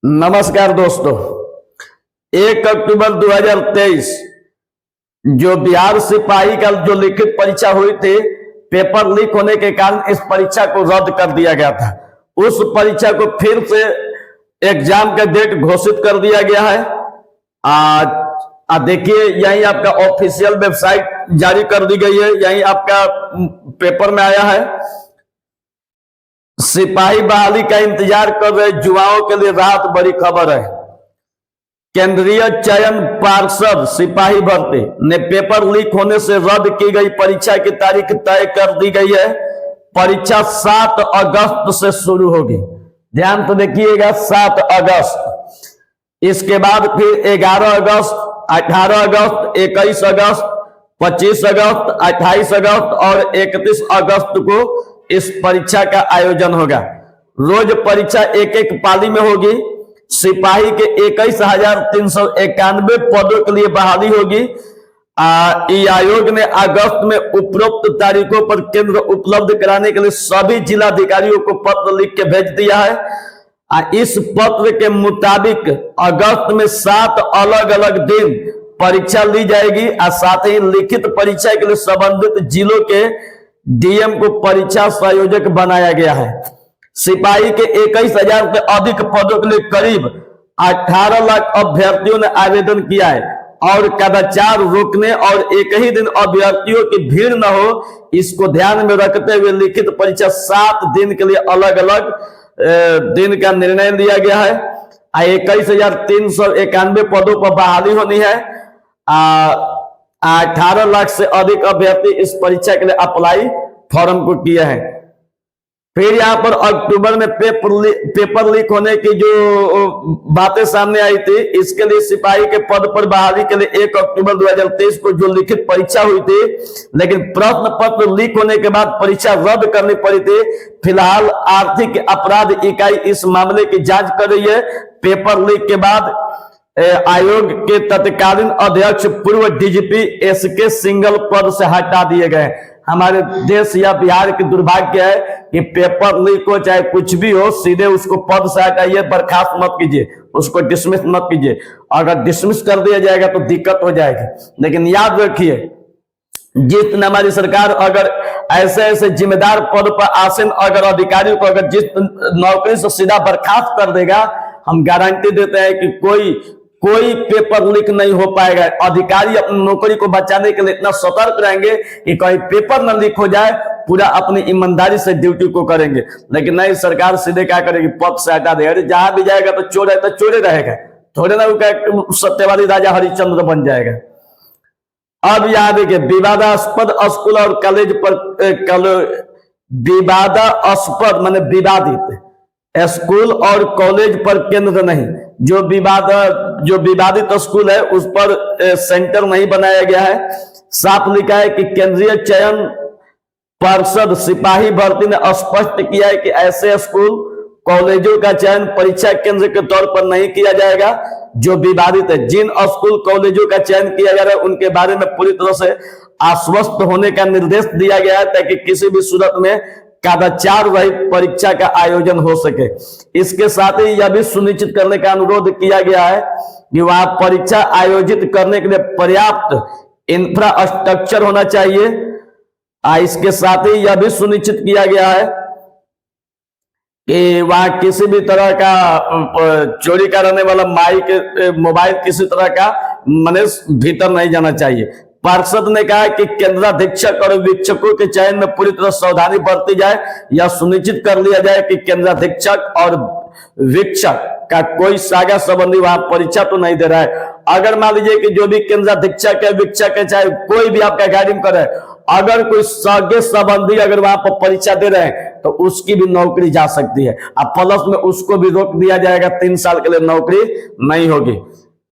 नमस्कार दोस्तों, 1 अक्टूबर 2023 जो बिहार सिपाही का जो लिखित परीक्षा हुई थी, पेपर लीक होने के कारण इस परीक्षा को रद्द कर दिया गया था। उस परीक्षा को फिर से एग्जाम का डेट घोषित कर दिया गया है। देखिए, यही आपका ऑफिशियल वेबसाइट जारी कर दी गई है, यही आपका पेपर में आया है। सिपाही बहाली का इंतजार कर रहे युवाओं के लिए राहत बड़ी खबर है। केंद्रीय चयन पार्षद सिपाही भर्ती ने पेपर लीक होने से रद्द की गई परीक्षा की तारीख तय कर दी गई है। परीक्षा 7 अगस्त से शुरू होगी। ध्यान तो देखिएगा, 7 अगस्त। इसके बाद फिर 11 अगस्त, 18 अगस्त, 21 अगस्त, 25 अगस्त, 28 अगस्त और 31 अगस्त को इस परीक्षा का आयोजन होगा। रोज परीक्षा एक एक पाली में होगी। सिपाही के 21,391 पदों के लिए बहाली होगी। आयोग ने अगस्त में उपरोक्त तारीखों पर केंद्र उपलब्ध कराने के लिए सभी जिलाधिकारियों को पत्र लिख के भेज दिया है। इस पत्र के मुताबिक अगस्त में 7 अलग अलग दिन परीक्षा ली जाएगी और साथ ही लिखित परीक्षा के लिए संबंधित जिलों के डीएम को परीक्षा संयोजक बनाया गया है। सिपाही के 21,000 से अधिक पदों के लिए करीब 18 लाख अभ्यर्थियों ने आवेदन किया है और कदाचार रोकने और एक ही दिन अभ्यर्थियों की भीड़ न हो, इसको ध्यान में रखते हुए लिखित परीक्षा 7 दिन के लिए अलग अलग दिन का निर्णय लिया गया है। 21,391 पदों पर बहाली होनी है। 18 लाख से अधिक अभ्यर्थी इस परीक्षा के लिए अप्लाई फॉर्म को किए हैं। फिर यहाँ पर अक्टूबर में पेपर लीक होने की जो बातें सामने आई थी, इसके लिए सिपाही के पद पर बहाली के लिए 1 अक्टूबर 2023 को जो लिखित परीक्षा हुई थी, लेकिन प्रश्न पत्र लीक होने के बाद परीक्षा रद्द करनी पड़ी थी। फिलहाल आर्थिक अपराध इकाई इस मामले की जांच कर रही है। पेपर लीक के बाद आयोग के तत्कालीन अध्यक्ष पूर्व डीजीपी एसके सिंघल पद से हटा दिए गए। हमारे देश या बिहार की दुर्भाग्य है कि पेपर लीक हो चाहे कुछ भी हो, सीधे उसको पद से हटाइए, बर्खास्त मत कीजिए, उसको डिसमिस मत कीजिए। अगर डिसमिस कर दिया जाएगा तो दिक्कत हो जाएगी। लेकिन याद रखिए, जिस दिन हमारी सरकार अगर ऐसे ऐसे जिम्मेदार पद पर आसीन अगर अधिकारियों को अगर जिस नौकरी से सीधा बर्खास्त कर देगा, हम गारंटी देते हैं कि कोई पेपर लीक नहीं हो पाएगा। अधिकारी अपनी नौकरी को बचाने के लिए इतना सतर्क रहेंगे कि कहीं पेपर न लीक हो जाए, पूरा अपनी ईमानदारी से ड्यूटी को करेंगे। लेकिन नहीं, सरकार सीधे क्या करेगी, पद से हटा देगा। अरे जहां भी जाएगा तो चोर है तो चोरे रहेगा, थोड़े ना सत्यवादी राजा हरिश्चंद्र बन जाएगा। अब यहाँ देखिए, विवादास्पद स्कूल और कॉलेज पर विवादास्पद माने विवादित स्कूल और कॉलेज पर केंद्र नहीं। जो विवादित स्कूल है उस पर सेंटर नहीं बनाया गया है। साफ लिखा है कि केंद्रीय चयन पार्षद सिपाही भर्ती ने स्पष्ट किया है कि ऐसे स्कूल कॉलेजों का चयन परीक्षा केंद्र के तौर पर नहीं किया जाएगा जो विवादित है। जिन स्कूल कॉलेजों का चयन किया जा रहा है उनके बारे में पूरी तरह से आश्वस्त होने का निर्देश दिया गया है ताकि किसी भी सूरत में कदाचार रहित परीक्षा का आयोजन हो सके। इसके साथ ही यह भी सुनिश्चित करने का अनुरोध किया गया है कि वहां परीक्षा आयोजित करने के लिए पर्याप्त इंफ्रास्ट्रक्चर होना चाहिए। इसके साथ ही यह भी सुनिश्चित किया गया है कि वहां किसी भी तरह का चोरी करने वाला माइक, मोबाइल, किसी तरह का मनुष्य भीतर नहीं जाना चाहिए। पार्षद ने कहा कि केंद्राधीक्षक और वीक्षकों के चयन में पूरी तरह सावधानी बरती जाए। यह सुनिश्चित कर लिया जाए कि केंद्राधीक्षक और वीक्षक का कोई सागा संबंधी वहां परीक्षा तो नहीं दे रहा है। अगर मान लीजिए कि जो भी केंद्राधीक्षक है, वीक्षक है, चाहे कोई भी आपका गाइडिंग करे, अगर कोई सागे संबंधी अगर वहां पर परीक्षा दे रहे हैं तो उसकी भी नौकरी जा सकती है। अब प्लस में उसको भी रोक दिया जाएगा, 3 साल के लिए नौकरी नहीं होगी।